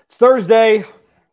It's Thursday.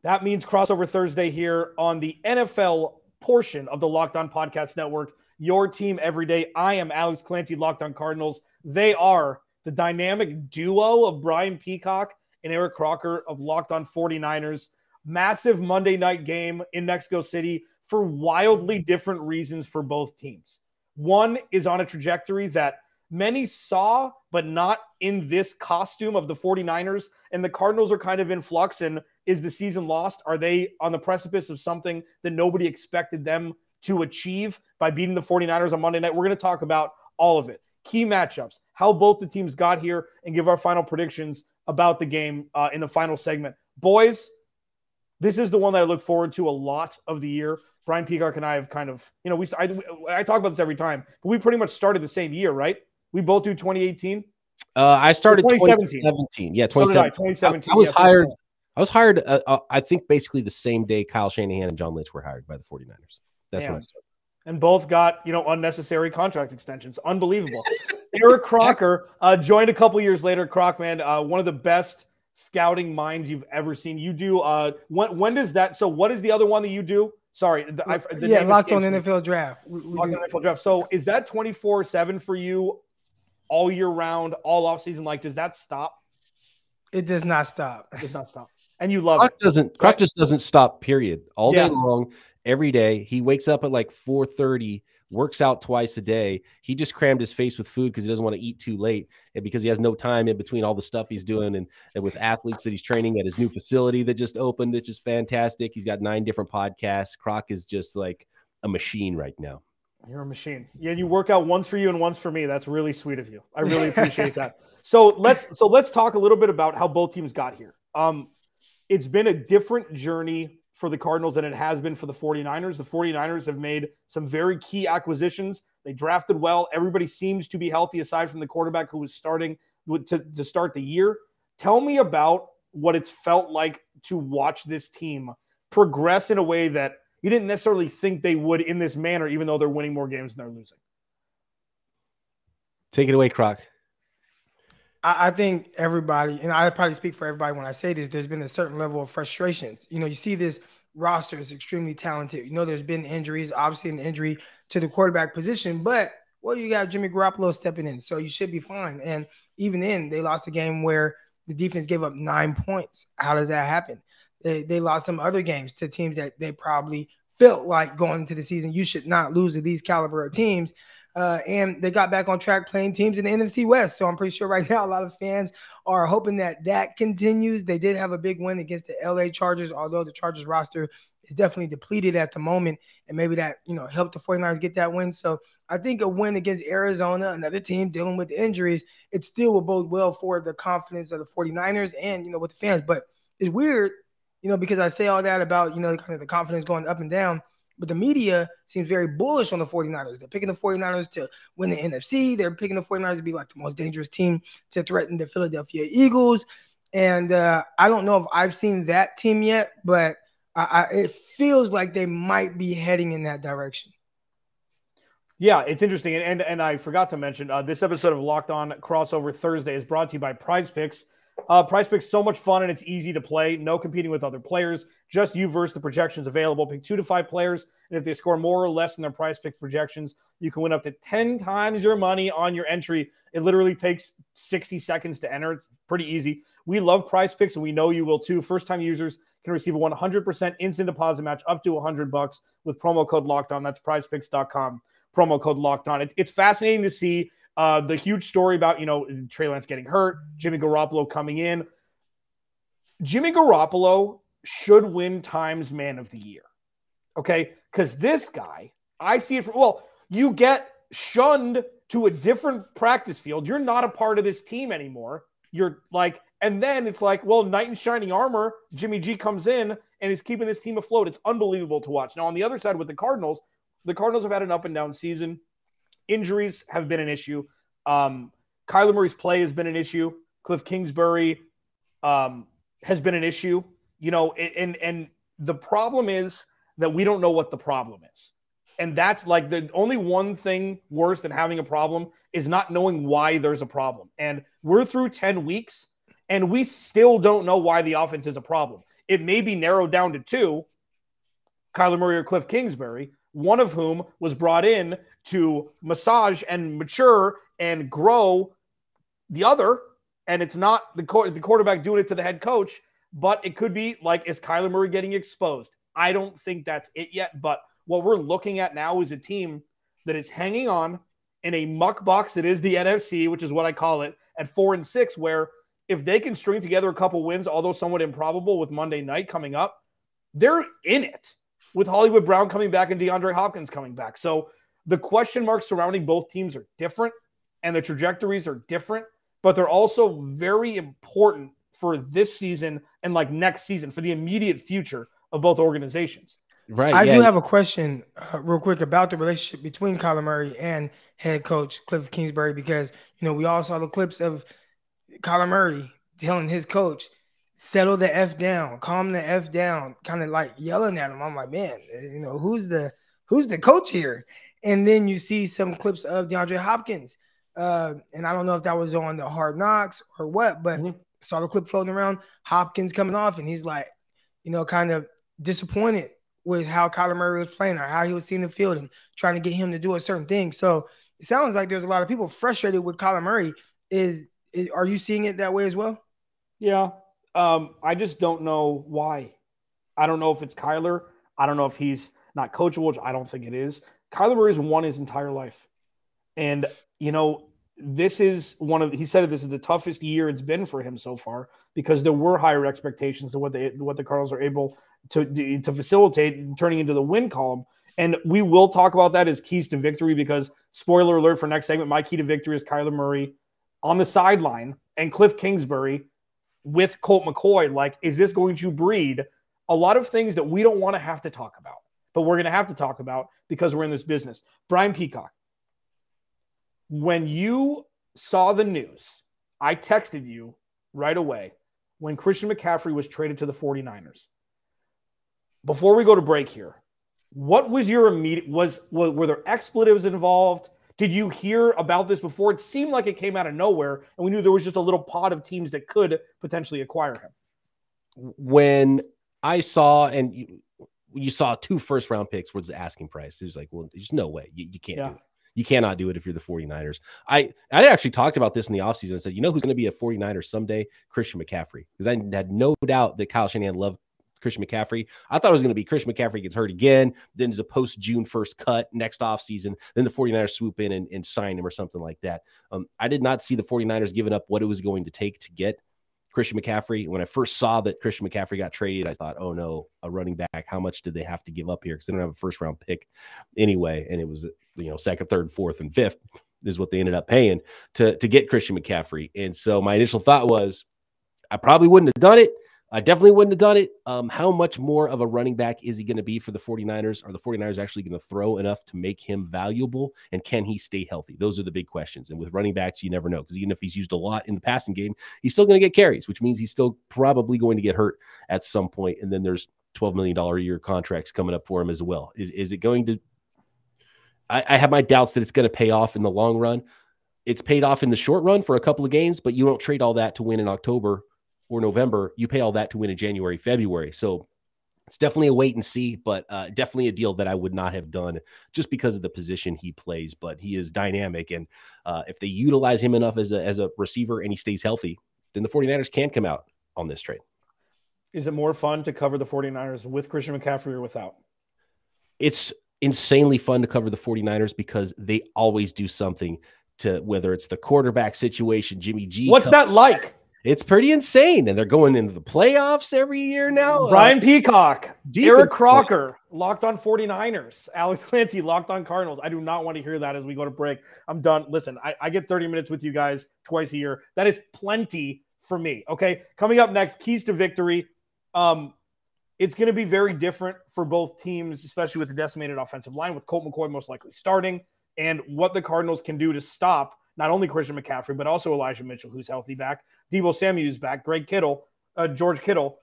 That means crossover Thursday here on the NFL portion of the Locked On Podcast Network. Your team every day. I am Alex Clancy, Locked On Cardinals. They are the dynamic duo of Brian Peacock and Eric Crocker of Locked On 49ers. Massive Monday night game in Mexico City for wildly different reasons for both teams. One is on a trajectory that many saw, but not in this costume of the 49ers. And the Cardinals are kind of in flux. And is the season lost? Are they on the precipice of something that nobody expected them to achieve by beating the 49ers on Monday night? We're going to talk about all of it. Key matchups, how both the teams got here, and give our final predictions about the game in the final segment. Boys, this is the one that I look forward to a lot of the year. Brian Peacock and I have kind of, I talk about this every time, but we pretty much started the same year, right? We both do 2018. I started 2017. Yeah, 2017. I was hired. I was hired. I think basically the same day Kyle Shanahan and John Lynch were hired by the 49ers. That's when I started. And both got, unnecessary contract extensions. Unbelievable. Eric Crocker joined a couple years later. Croc, man, one of the best scouting minds you've ever seen. You do. When does that? So what is the other one that you do? Sorry. Locked On NFL Draft. Locked On NFL Draft. So is that 24/7 for you all year round, all off season? Like, does that stop? It does not stop. It does not stop. And you love it. Croc just doesn't stop, period. All day long, every day. He wakes up at like 4:30, works out twice a day. He just crammed his face with food because he doesn't want to eat too late and because he has no time in between all the stuff he's doing and with athletes that he's training at his new facility that just opened. It's just fantastic. He's got 9 different podcasts. Croc is just like a machine right now. You're a machine. Yeah, you work out once for you and once for me. That's really sweet of you. I really appreciate that. So let's talk a little bit about how both teams got here. It's been a different journey for the Cardinals than it has been for the 49ers. The 49ers have made some very key acquisitions. They drafted well. Everybody seems to be healthy aside from the quarterback who was starting to start the year. Tell me about what it's felt like to watch this team progress in a way that you didn't necessarily think they would in this manner, even though they're winning more games than they're losing. Take it away, Croc. I think everybody, and I probably speak for everybody when I say this, there's been a certain level of frustrations. You see this roster is extremely talented. There's been injuries, obviously an injury to the quarterback position, but you got Jimmy Garoppolo stepping in, so you should be fine. And even then, they lost a game where the defense gave up 9 points. How does that happen? They lost some other games to teams that they probably felt like going into the season, you should not lose to these caliber of teams. And they got back on track playing teams in the NFC West. So I'm pretty sure right now a lot of fans are hoping that continues. They did have a big win against the LA Chargers, although the Chargers roster is definitely depleted at the moment. And maybe that, helped the 49ers get that win. So I think a win against Arizona, another team dealing with injuries, it still will bode well for the confidence of the 49ers and, with the fans. But it's weird, because I say all that about, kind of the confidence going up and down. But the media seems very bullish on the 49ers. They're picking the 49ers to win the NFC. They're picking the 49ers to be like the most dangerous team to threaten the Philadelphia Eagles. And I don't know if I've seen that team yet, but it feels like they might be heading in that direction. Yeah, it's interesting. And I forgot to mention, this episode of Locked On Crossover Thursday is brought to you by Prize Picks. Prize Picks, so much fun and it's easy to play. No competing with other players. Just you versus the projections available. Pick 2 to 5 players, and if they score more or less than their Prize Picks projections, you can win up to 10 times your money on your entry. It literally takes 60 seconds to enter. It's pretty easy. We love Prize Picks, and we know you will too. First-time users can receive a 100% instant deposit match up to $100 with promo code Locked On. That's prizepicks.com. Promo code Locked On. It's fascinating to see the huge story about, Trey Lance getting hurt, Jimmy Garoppolo coming in. Jimmy Garoppolo should win Times Man of the Year, okay? Because this guy, I see it you get shunned to a different practice field. You're not a part of this team anymore. You're like, and then it's like, knight in shining armor, Jimmy G comes in and is keeping this team afloat. It's unbelievable to watch. Now, on the other side with the Cardinals have had an up and down season. Injuries have been an issue. Kyler Murray's play has been an issue. Cliff Kingsbury has been an issue. And the problem is that we don't know what the problem is. And that's like the only one thing worse than having a problem is not knowing why there's a problem. And we're through 10 weeks And we still don't know why the offense is a problem. It may be narrowed down to two, Kyler Murray or Cliff Kingsbury, one of whom was brought in to massage and mature and grow the other. And it's not the quarterback doing it to the head coach, but it could be like, is Kyler Murray getting exposed? I don't think that's it yet. But what we're looking at now is a team that is hanging on in a muck box that is the NFC, which is what I call it, at 4-6, where if they can string together a couple wins, although somewhat improbable with Monday night coming up, they're in it with Hollywood Brown coming back and DeAndre Hopkins coming back. So the question marks surrounding both teams are different and the trajectories are different, but they're also very important for this season and like next season, for the immediate future of both organizations. Right. I do have a question real quick about the relationship between Kyler Murray and head coach Cliff Kingsbury, because, we all saw the clips of Kyler Murray telling his coach, settle the F down, calm the F down, kind of like yelling at him. I'm like, man, who's the coach here? And then you see some clips of DeAndre Hopkins. And I don't know if that was on the Hard Knocks or what, but saw the clip floating around, Hopkins coming off, and he's like, kind of disappointed with how Kyler Murray was playing or how he was seeing the field and trying to get him to do a certain thing. So it sounds like there's a lot of people frustrated with Kyler Murray. Are you seeing it that way as well? Yeah. I just don't know why. I don't know if it's Kyler. I don't know if he's not coachable, which I don't think it is. Kyler Murray's won his entire life. And, this is he said this is the toughest year it's been for him so far, because there were higher expectations than what the Cardinals are able to facilitate, turning into the win column. And we will talk about that as keys to victory, because spoiler alert for next segment, my key to victory is Kyler Murray on the sideline and Cliff Kingsbury with Colt McCoy. Like, is this going to breed a lot of things that we don't want to have to talk about, but we're going to have to talk about because we're in this business? Brian Peacock, when you saw the news, I texted you right away when Christian McCaffrey was traded to the 49ers. Before we go to break here, what was your immediate, were there expletives involved? Did you hear about this before? It seemed like it came out of nowhere, and we knew there was just a little pod of teams that could potentially acquire him. When I saw, and you saw 2 first-round picks was the asking price, it was like, well, there's no way. You can't do it. You cannot do it if you're the 49ers. I actually talked about this in the offseason. I said, who's going to be a 49er someday? Christian McCaffrey. Because I had no doubt that Kyle Shanahan loved Christian McCaffrey. I thought it was going to be Christian McCaffrey gets hurt again, then there's a post-June 1st cut next offseason, then the 49ers swoop in and sign him or something like that. I did not see the 49ers giving up what it was going to take to get Christian McCaffrey. When I first saw that Christian McCaffrey got traded, I thought, oh no, a running back, how much did they have to give up here? Because they don't have a first-round pick anyway, and it was second, third, fourth, and fifth is what they ended up paying to get Christian McCaffrey. And so my initial thought was, I probably wouldn't have done it. I definitely wouldn't have done it. How much more of a running back is he going to be for the 49ers? Are the 49ers actually going to throw enough to make him valuable? And can he stay healthy? Those are the big questions. And with running backs, you never know, because even if he's used a lot in the passing game, he's still going to get carries, which means he's still probably going to get hurt at some point. And then there's $12 million a year contracts coming up for him as well. Is it going to – I have my doubts that it's going to pay off in the long run. It's paid off in the short run for a couple of games, but you don't trade all that to win in October or November. You pay all that to win in January, February. So it's definitely a wait and see, but definitely a deal that I would not have done just because of the position he plays. But he is dynamic, and if they utilize him enough as a receiver and he stays healthy, then the 49ers can come out on this trade. Is it more fun to cover the 49ers with Christian McCaffrey or without? It's insanely fun to cover the 49ers because they always do something to, whether it's the quarterback situation, Jimmy G. What's that like? It's pretty insane, and they're going into the playoffs every year now. Brian Peacock, Eric Crocker, Locked on 49ers, Alex Clancy, Locked on Cardinals. I do not want to hear that as we go to break. I'm done. Listen, I get 30 minutes with you guys twice a year. That is plenty for me, okay? Coming up next, keys to victory. It's going to be very different for both teams, especially with the decimated offensive line, with Colt McCoy most likely starting, and what the Cardinals can do to stop not only Christian McCaffrey, but also Elijah Mitchell, who's healthy back, Deebo Samuel's back, George Kittle.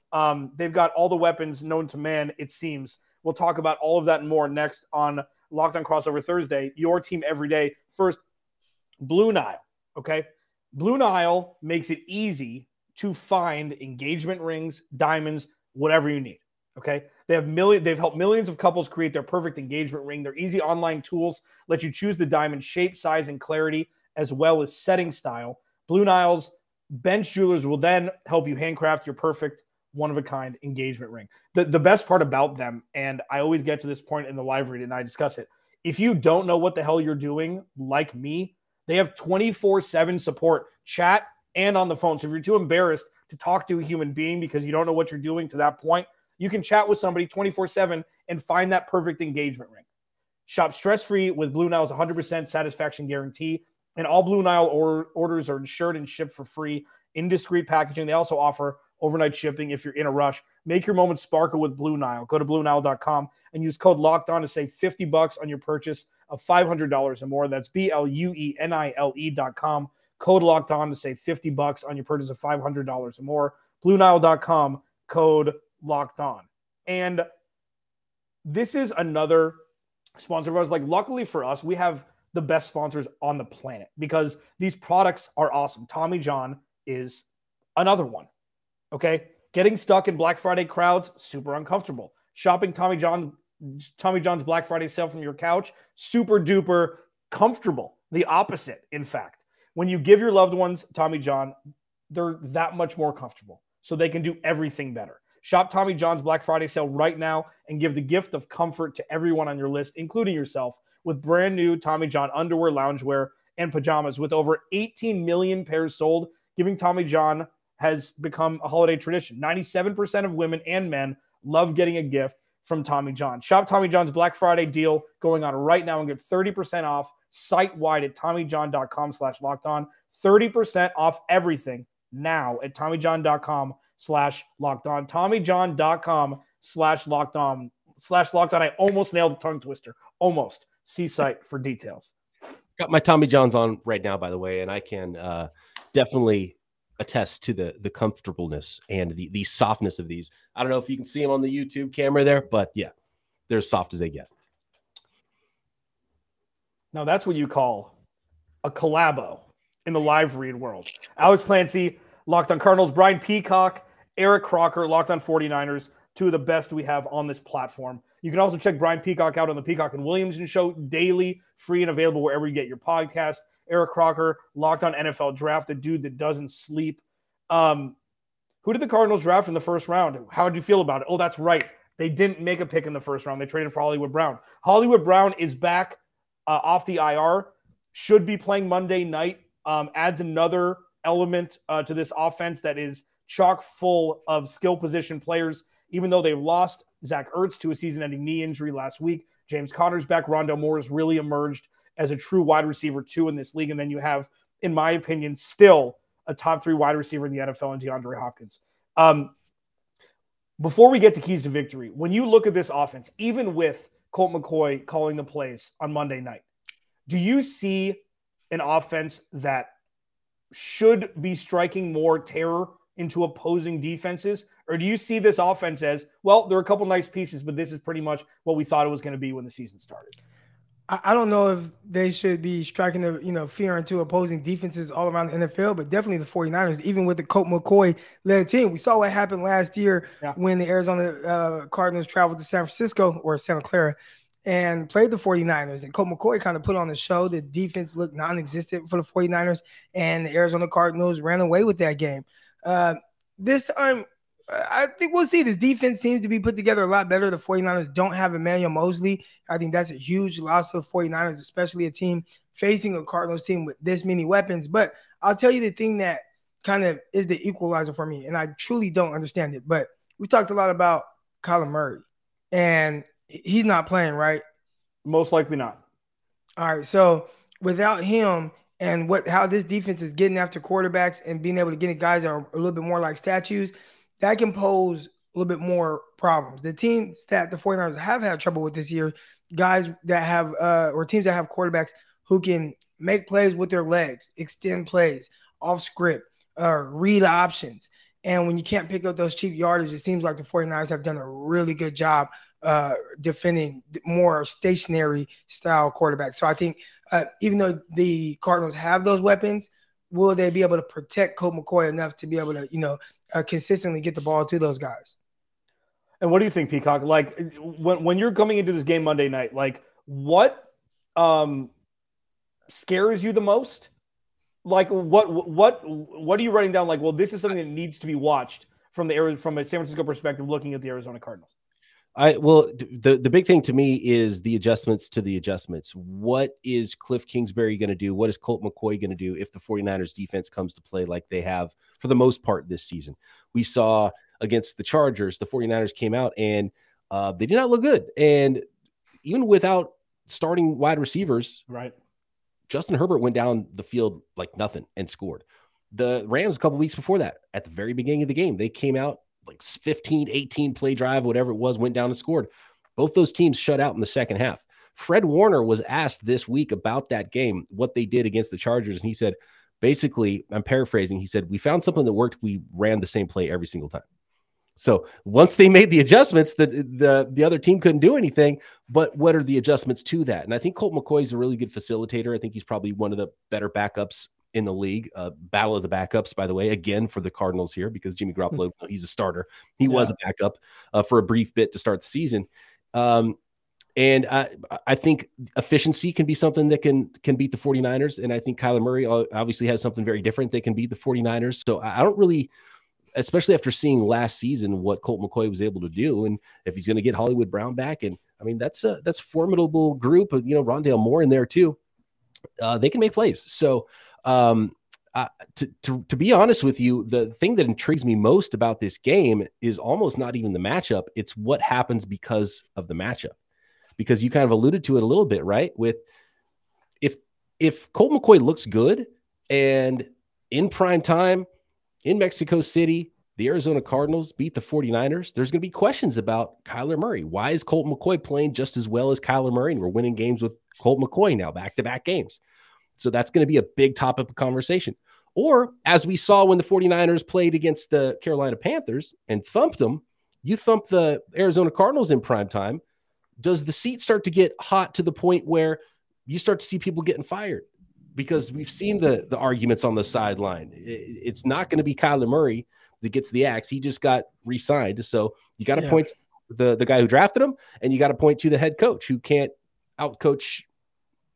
They've got all the weapons known to man, it seems. We'll talk about all of that and more next on Locked On Crossover Thursday, your team every day. First, Blue Nile, okay? Blue Nile makes it easy to find engagement rings, diamonds, whatever you need. Okay. They've helped millions of couples create their perfect engagement ring. Their easy online tools let you choose the diamond shape, size, and clarity, as well as setting style. Blue Nile's bench jewelers will then help you handcraft your perfect one-of-a-kind engagement ring. The best part about them, and I always get to this point in the live read and I discuss it, if you don't know what the hell you're doing, like me, they have 24/7 support, chat, and on the phone. So if you're too embarrassed to talk to a human being because you don't know what you're doing to that point, you can chat with somebody 24/7 and find that perfect engagement ring. Shop stress-free with Blue Nile's 100% satisfaction guarantee, and all Blue Nile orders are insured and shipped for free in discreet packaging. They also offer overnight shipping if you're in a rush. Make your moment sparkle with Blue Nile. Go to BlueNile.com and use code LOCKEDON to save $50 on your purchase of $500 or more. That's BLUENILE.com. Code LOCKEDON to save $50 on your purchase of $500 or more. BlueNile.com, code LOCKEDON. And this is another sponsor of ours. Like, luckily for us, we have the best sponsors on the planet because these products are awesome. Tommy John is another one. Okay. Getting stuck in Black Friday crowds, super uncomfortable. Shopping Tommy John's Black Friday sale from your couch, super duper comfortable. The opposite, in fact. When you give your loved ones Tommy John, they're that much more comfortable, so they can do everything better. Shop Tommy John's Black Friday sale right now and give the gift of comfort to everyone on your list, including yourself, with brand new Tommy John underwear, loungewear, and pajamas. With over 18 million pairs sold, giving Tommy John has become a holiday tradition. 97% of women and men love getting a gift from Tommy John. Shop Tommy John's Black Friday deal going on right now and get 30% off site-wide at TommyJohn.com/lockedon. 30% off everything now at TommyJohn.com/lockedon. TommyJohn.com/lockedon. I almost nailed the tongue twister. Almost. See site for details. Got my Tommy Johns on right now, by the way, and I can definitely attest to the comfortableness and the softness of these. I don't know if you can see them on the YouTube camera there, but yeah, they're as soft as they get. Now that's what you call a collabo in the live read world. Alex Clancy, Locked on Cardinals, Brian Peacock, Eric Crocker, Locked on 49ers, two of the best we have on this platform. You can also check Brian Peacock out on the Peacock and Williamson Show daily, free and available wherever you get your podcast. Eric Crocker, Locked on NFL Draft, the dude that doesn't sleep. Who did the Cardinals draft in the first round? How did you feel about it? Oh, that's right. They didn't make a pick in the first round. They traded for Hollywood Brown. Hollywood Brown is back off the IR, should be playing Monday night, adds another element to this offense that is chock full of skill position players. Even though they lost Zach Ertz to a season-ending knee injury last week, James Conner's back. Rondale Moore has really emerged as a true wide receiver 2 in this league. And then you have, in my opinion, still a top 3 wide receiver in the NFL in DeAndre Hopkins. Before we get to keys to victory, when you look at this offense, even with Colt McCoy calling the plays on Monday night, do you see an offense that should be striking more terror into opposing defenses? Or do you see this offense as, well, there are a couple nice pieces, but this is pretty much what we thought it was going to be when the season started? I don't know if they should be striking the fear into opposing defenses all around the NFL, but definitely the 49ers, even with the Colt McCoy-led team. We saw what happened last year when the Arizona Cardinals traveled to San Francisco or Santa Clara and played the 49ers. And Colt McCoy kind of put on the show. The defense looked non-existent for the 49ers, and the Arizona Cardinals ran away with that game. This time, I think we'll see. This defense seems to be put together a lot better. The 49ers don't have Emmanuel Mosley. I think that's a huge loss to the 49ers, especially a team facing a Cardinals team with this many weapons. But I'll tell you the thing that kind of is the equalizer for me, and I truly don't understand it. But we talked a lot about Kyler Murray, and he's not playing, right? Most likely not. All right, so without him and how this defense is getting after quarterbacks and being able to get guys that are a little bit more like statues, that can pose a little bit more problems. The teams that the 49ers have had trouble with this year, guys that have or teams that have quarterbacks who can make plays with their legs, extend plays, off script, read options. And when you can't pick up those cheap yardage, it seems like the 49ers have done a really good job defending more stationary style quarterbacks. So I think even though the Cardinals have those weapons, will they be able to protect Colt McCoy enough to be able to, consistently get the ball to those guys? And what do you think, Peacock? Like when you're coming into this game Monday night, like what scares you the most? Like what are you writing down? Like, well, this is something that needs to be watched from a San Francisco perspective, looking at the Arizona Cardinals. The big thing to me is the adjustments to the adjustments. What is Cliff Kingsbury going to do? What is Colt McCoy going to do if the 49ers defense comes to play like they have for the most part this season? We saw against the Chargers, the 49ers came out and they did not look good. And even without starting wide receivers, right, Justin Herbert went down the field like nothing and scored. The Rams a couple weeks before that, at the very beginning of the game, they came out like 15, 18 play drive, whatever it was, went down and scored. Both those teams shut out in the second half. Fred Warner was asked this week about that game, what they did against the Chargers. And he said, basically, I'm paraphrasing, he said, we found something that worked. We ran the same play every single time. So once they made the adjustments, the other team couldn't do anything. But what are the adjustments to that? And I think Colt McCoy is a really good facilitator. I think he's probably one of the better backups in the league. Battle of the backups, by the way, again for the Cardinals here, because Jimmy Garoppolo, he's a starter. He was a backup for a brief bit to start the season. And I think efficiency can be something that can beat the 49ers. And I think Kyler Murray obviously has something very different that can beat the 49ers. So I don't really, especially after seeing last season what Colt McCoy was able to do, and if he's going to get Hollywood Brown back, and I mean that's a formidable group. Rondale Moore in there too. They can make plays. So to be honest with you, the thing that intrigues me most about this game is almost not even the matchup. It's what happens because of the matchup, because you kind of alluded to it a little bit, right? With if Colt McCoy looks good and in prime time in Mexico City, the Arizona Cardinals beat the 49ers, there's going to be questions about Kyler Murray. Why is Colt McCoy playing just as well as Kyler Murray? And we're winning games with Colt McCoy now, back-to-back games. So that's going to be a big topic of conversation. Or as we saw when the 49ers played against the Carolina Panthers and thumped them, you thump the Arizona Cardinals in prime time. Does the seat start to get hot to the point where you start to see people getting fired? Because we've seen the arguments on the sideline. It's not going to be Kyler Murray that gets the axe. He just got re-signed. So you got to point to the guy who drafted him, and you got to point to the head coach who can't outcoach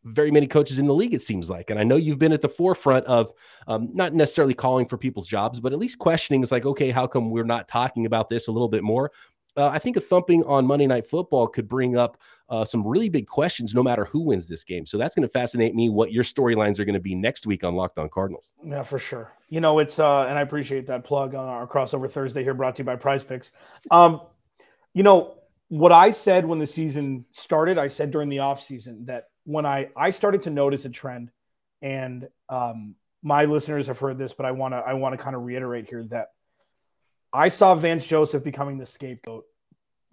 very many coaches in the league, it seems like. And I know you've been at the forefront of not necessarily calling for people's jobs, but at least questioning is like, okay, how come we're not talking about this a little bit more? I think a thumping on Monday Night Football could bring up some really big questions no matter who wins this game. So that's going to fascinate me what your storylines are going to be next week on Locked On Cardinals. Yeah, for sure. It's and I appreciate that plug on our crossover Thursday here, brought to you by Prize Picks. What I said when the season started, I said during the offseason that when I started to notice a trend, and my listeners have heard this, but I want to kind of reiterate here that I saw Vance Joseph becoming the scapegoat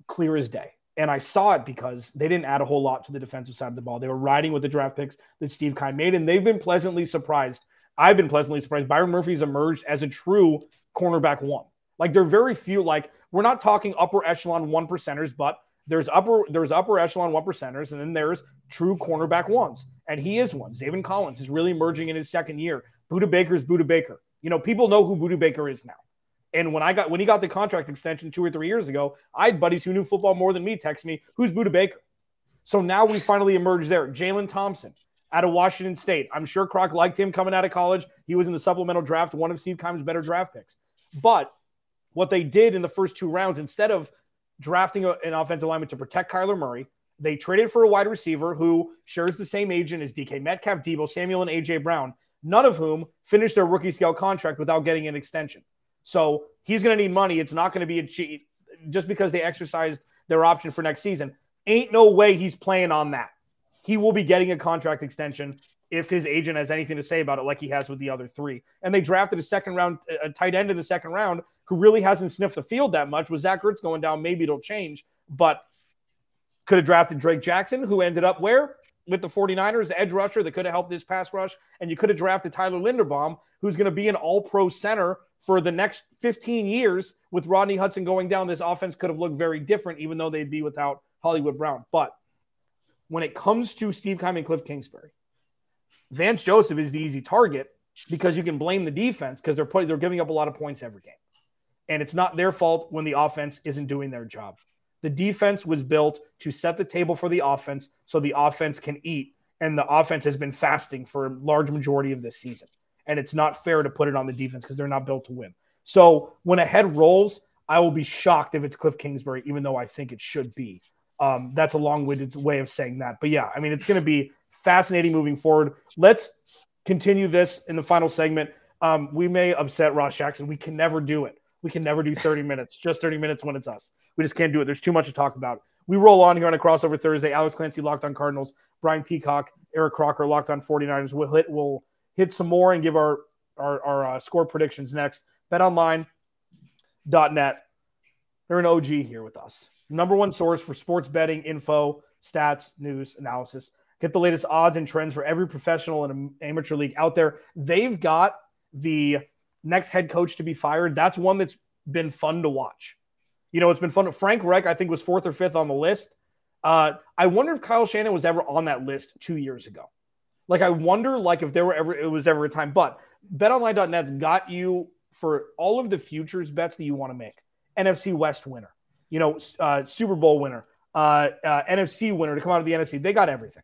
clear as day. And I saw it because they didn't add a whole lot to the defensive side of the ball. They were riding with the draft picks that Steve Keim made, and they've been pleasantly surprised. I've been pleasantly surprised. Byron Murphy's emerged as a true cornerback one. Like, there are very few, like, we're not talking upper echelon one percenters, but there's upper echelon one percenters, and then there's true cornerback ones. And he is one. Zaven Collins is really emerging in his second year. Budda Baker's Budda Baker. People know who Budda Baker is now. And when he got the contract extension 2 or 3 years ago, I had buddies who knew football more than me text me, who's Budda Baker? So now we finally emerged there. Jalen Thompson out of Washington State. I'm sure Croc liked him coming out of college. He was in the supplemental draft, one of Steve Keim's better draft picks. But what they did in the first 2 rounds, instead of drafting an offensive lineman to protect Kyler Murray, they traded for a wide receiver who shares the same agent as DK Metcalf, Deebo Samuel, and A.J. Brown, none of whom finished their rookie scale contract without getting an extension. So he's going to need money. It's not going to be a cheat just because they exercised their option for next season. Ain't no way he's playing on that. He will be getting a contract extension if his agent has anything to say about it, like he has with the other 3. And they drafted a tight end in the second round who really hasn't sniffed the field that much. With Zach Ertz going down, maybe it'll change. But could have drafted Drake Jackson, who ended up where? With the 49ers, the edge rusher that could have helped this pass rush. And you could have drafted Tyler Linderbaum, who's going to be an all-pro center for the next 15 years. With Rodney Hudson going down, this offense could have looked very different, even though they'd be without Hollywood Brown. But when it comes to Steve Keim and Cliff Kingsbury, Vance Joseph is the easy target because you can blame the defense because they're giving up a lot of points every game. And it's not their fault when the offense isn't doing their job. The defense was built to set the table for the offense so the offense can eat. And the offense has been fasting for a large majority of this season. And it's not fair to put it on the defense because they're not built to win. So when a head rolls, I will be shocked if it's Cliff Kingsbury, even though I think it should be. That's a long-winded way of saying that. But yeah, I mean, it's going to be fascinating moving forward. Let's continue this in the final segment. We may upset Ross Jackson. We can never do it. We can never do 30 minutes, just 30 minutes when it's us. We just can't do it. There's too much to talk about. We roll on here on a crossover Thursday. Alex Clancy, Locked on Cardinals. Brian Peacock, Eric Crocker, Locked on 49ers. We'll hit some more and give our score predictions next. BetOnline.net. They're an OG here with us. Number one source for sports betting info, stats, news, analysis. Get the latest odds and trends for every professional and amateur league out there. They've got the next head coach to be fired. That's one that's been fun to watch. You know, it's been fun. Frank Reich, I think, was 4th or 5th on the list. I wonder if Kyle Shanahan was ever on that list 2 years ago. Like, I wonder, like, if it was ever a time. But BetOnline.net's got you for all of the futures bets that you want to make. NFC West winner, you know, Super Bowl winner, NFC winner to come out of the NFC. They got everything.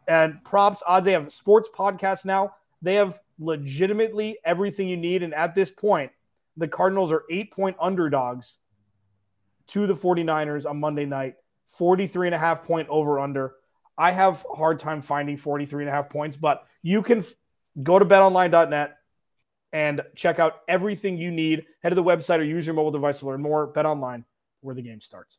And props, odds. They have sports podcasts now. They have legitimately everything you need. And at this point, the Cardinals are 8-point underdogs to the 49ers on Monday night, 43.5 point over under. I have a hard time finding 43.5 points, but you can go to betonline.net and check out everything you need. Head to the website or use your mobile device to learn more. BetOnline, where the game starts.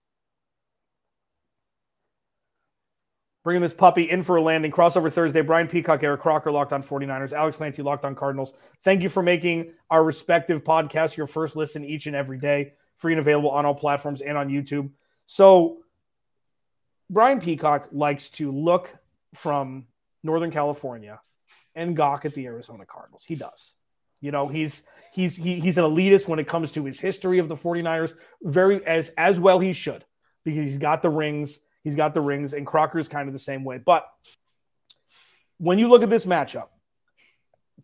Bringing this puppy in for a landing. Crossover Thursday. Brian Peacock, Eric Crocker, Locked on 49ers. Alex Clancy, Locked on Cardinals. Thank you for making our respective podcasts your first listen each and every day. Free and available on all platforms and on YouTube. So Brian Peacock likes to look from Northern California and gawk at the Arizona Cardinals. He does. You know, he's an elitist when it comes to his history of the 49ers. Very as well he should, because he's got the rings. He's got the rings, and Crocker's kind of the same way. But when you look at this matchup,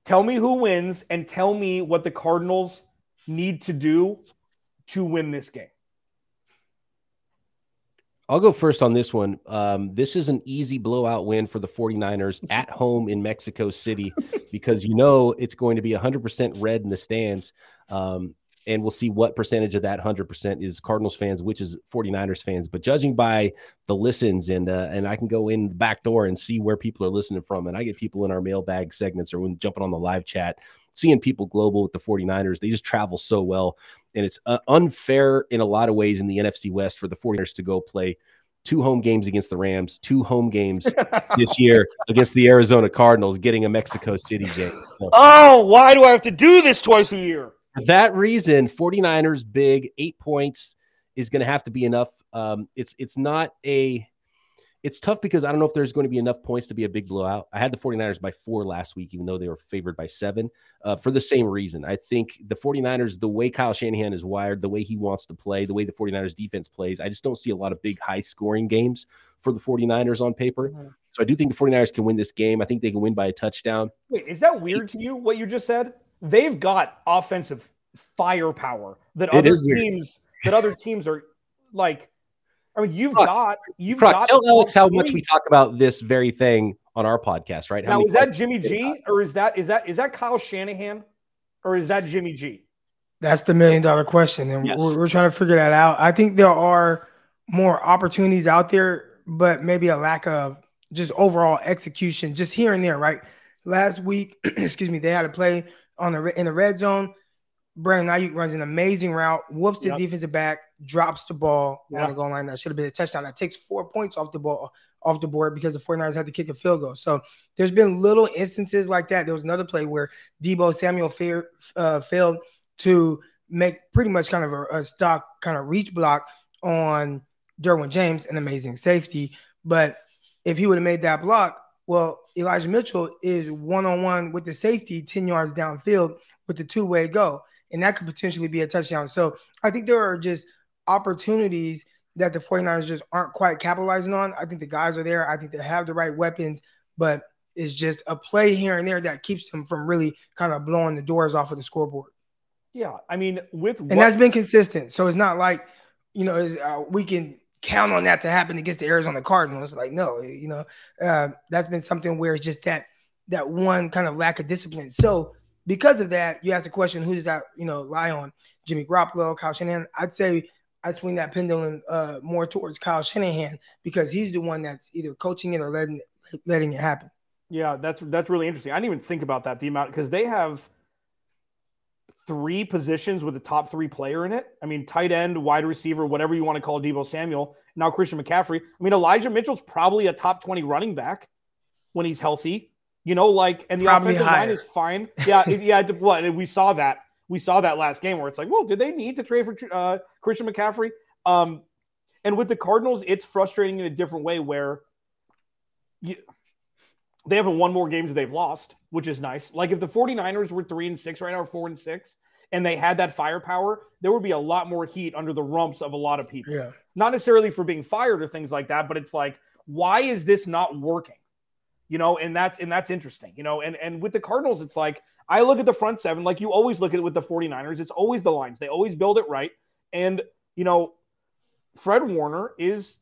tell me who wins and tell me what the Cardinals need to do to win this game. I'll go first on this one. This is an easy blowout win for the 49ers at home in Mexico City because you know it's going to be 100% red in the stands. And we'll see what percentage of that 100% is Cardinals fans, which is 49ers fans. But judging by the listens, and I can go in the back door and see where people are listening from. And I get people in our mailbag segments or when jumping on the live chat, seeing people global with the 49ers. They just travel so well. And it's unfair in a lot of ways in the NFC West for the 49ers to go play 2 home games against the Rams, 2 home games this year against the Arizona Cardinals, getting a Mexico City game. So, why do I have to do this twice a year? For that reason, 49ers big, 8 points is going to have to be enough. It's tough because I don't know if there's going to be enough points to be a big blowout. I had the 49ers by 4 last week, even though they were favored by 7 for the same reason. I think the 49ers, the way Kyle Shanahan is wired, the way he wants to play, the way the 49ers defense plays, I just don't see a lot of big high scoring games for the 49ers on paper. Mm-hmm. So I do think the 49ers can win this game. I think they can win by a touchdown. Wait, is that weird to you, what you just said? They've got offensive firepower that other teams are like. I mean, you've got. Tell Alex how much we talk about this very thing on our podcast, right? Now, is that Jimmy G or is that Kyle Shanahan or is that Jimmy G? That's the $1 million question, and yes, we're trying to figure that out. I think there are more opportunities out there, but maybe a lack of just overall execution, just here and there. Right? Last week, excuse me, they had to play in the red zone. Brandon Ayuk runs an amazing route, whoops the defensive back, drops the ball on the goal line. That should have been a touchdown. That takes 4 points off the board because the 49ers had to kick a field goal. So there's been little instances like that. There was another play where Deebo Samuel failed to make pretty much kind of a stock kind of reach block on Derwin James, an amazing safety. But if he would have made that block, well, Elijah Mitchell is one-on-one with the safety 10 yards downfield with the two-way go. And that could potentially be a touchdown. So I think there are just opportunities that the 49ers just aren't quite capitalizing on. I think the guys are there. I think they have the right weapons. But is just a play here and there that keeps them from really kind of blowing the doors off of the scoreboard. Yeah, I mean, and that's been consistent. So it's not like, we can count on that to happen against the Arizona Cardinals. Like, no, that's been something where it's just that one kind of lack of discipline. So because of that, you ask the question, who does that, lie on? Jimmy Garoppolo, Kyle Shanahan? I'd say I swing that pendulum more towards Kyle Shanahan because he's the one that's either coaching it or letting it happen. Yeah, that's really interesting. I didn't even think about that, the amount, because they have 3 positions with a top 3 player in it. I mean, tight end, wide receiver, whatever you want to call Deebo Samuel. Now Christian McCaffrey. I mean, Elijah Mitchell's probably a top 20 running back when he's healthy. And the probably offensive line is fine. Yeah, what we saw that. We saw that last game where it's like, well, did they need to trade for Christian McCaffrey? And with the Cardinals, it's frustrating in a different way where they haven't won more games they've lost, which is nice. Like if the 49ers were 3-6 right now, or 4-6, and they had that firepower, there would be a lot more heat under the rumps of a lot of people. Yeah. Not necessarily for being fired or things like that, but it's like, why is this not working? And that's interesting, and with the Cardinals, it's like, I look at the front 7, like you always look at it with the 49ers. It's always the lines. They always build it right. And, Fred Warner is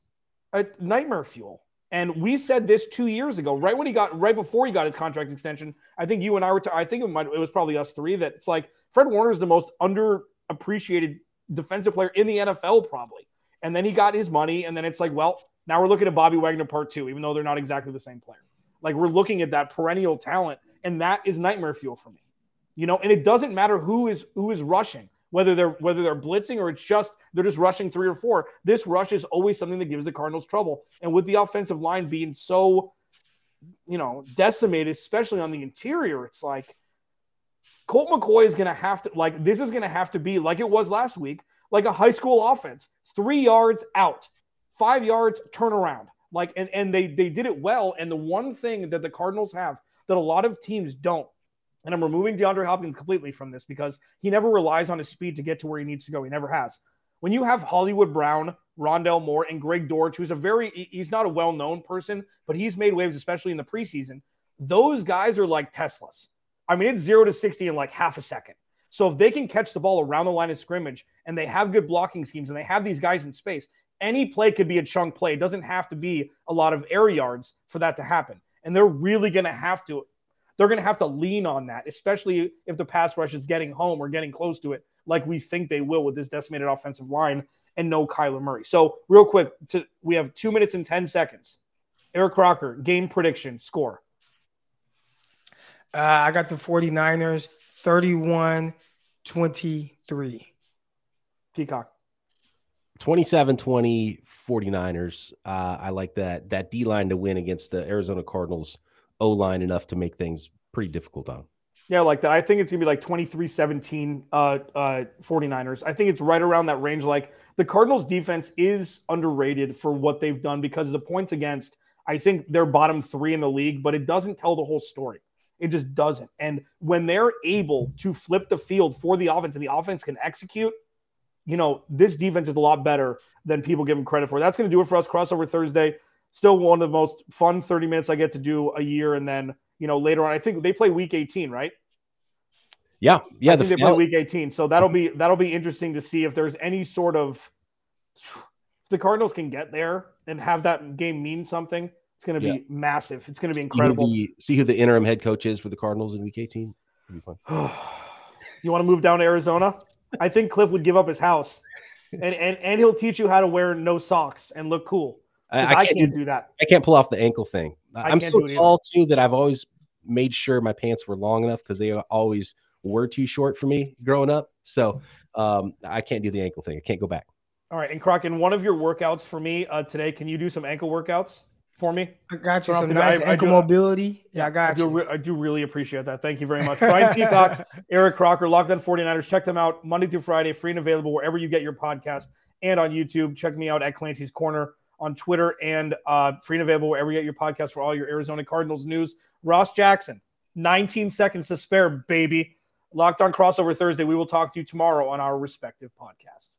a nightmare fuel. And we said this 2 years ago, right before he got his contract extension. I think you and I were, it was probably us 3 that it's like Fred Warner is the most underappreciated defensive player in the NFL probably. And then he got his money. And then it's like, well, now we're looking at Bobby Wagner part 2, even though they're not exactly the same player. Like we're looking at that perennial talent, and that is nightmare fuel for me. And it doesn't matter who is rushing, whether they're blitzing or it's just they're just rushing 3 or 4. This rush is always something that gives the Cardinals trouble. And with the offensive line being so, decimated, especially on the interior, it's like Colt McCoy is going to have to, this is going to have to be like it was last week, like a high school offense, 3 yards out, 5 yards turnaround. And they did it well. And the one thing that the Cardinals have that a lot of teams don't, and I'm removing DeAndre Hopkins completely from this because he never relies on his speed to get to where he needs to go. He never has. When you have Hollywood Brown, Rondell Moore, and Greg Dortch, who's he's not a well-known person, but he's made waves, especially in the preseason. Those guys are like Teslas. I mean, it's 0 to 60 in like half a second. So if they can catch the ball around the line of scrimmage and they have good blocking schemes and they have these guys in space, any play could be a chunk play. It doesn't have to be a lot of air yards for that to happen. And they're really going to have to lean on that, especially if the pass rush is getting home or getting close to it, like we think they will with this decimated offensive line and no Kyler Murray. So real quick, we have 2 minutes and 10 seconds. Eric Crocker, game prediction, score. I got the 49ers 31-23. Peacock. 27-20 49ers. I like that D-line to win against the Arizona Cardinals O-line enough to make things pretty difficult on them. Yeah, I like that. I think it's going to be like 23-17 49ers. I think it's right around that range. Like the Cardinals defense is underrated for what they've done because of the points against. I think they're bottom 3 in the league, but it doesn't tell the whole story. It just doesn't. And when they're able to flip the field for the offense and the offense can execute, this defense is a lot better than people give them credit for. That's going to do it for us. Crossover Thursday. Still one of the most fun 30 minutes I get to do a year. And then, later on, I think they play week 18, right? Yeah. I think they play week 18. So that'll be interesting to see if there's any sort of, if the Cardinals can get there and have that game mean something. It's going to be massive. It's going to be incredible. See who the interim head coach is for the Cardinals in week 18. It'll be fun. You want to move down to Arizona? I think Cliff would give up his house, and he'll teach you how to wear no socks and look cool. I can't do that. I can't pull off the ankle thing. I'm so tall too that I've always made sure my pants were long enough because they always were too short for me growing up. So I can't do the ankle thing. I can't go back. All right, and Croc, in one of your workouts for me today, can you do some ankle workouts for me? I got you. Some nice ankle mobility. Yeah, I got you. I do really appreciate that. Thank you very much. Brian Peacock, Eric Crocker, Locked On 49ers. Check them out Monday through Friday, free and available wherever you get your podcast and on YouTube. Check me out at Clancy's Corner on Twitter and free and available wherever you get your podcast for all your Arizona Cardinals news. Ross Jackson, 19 seconds to spare, baby. Locked On Crossover Thursday. We will talk to you tomorrow on our respective podcasts.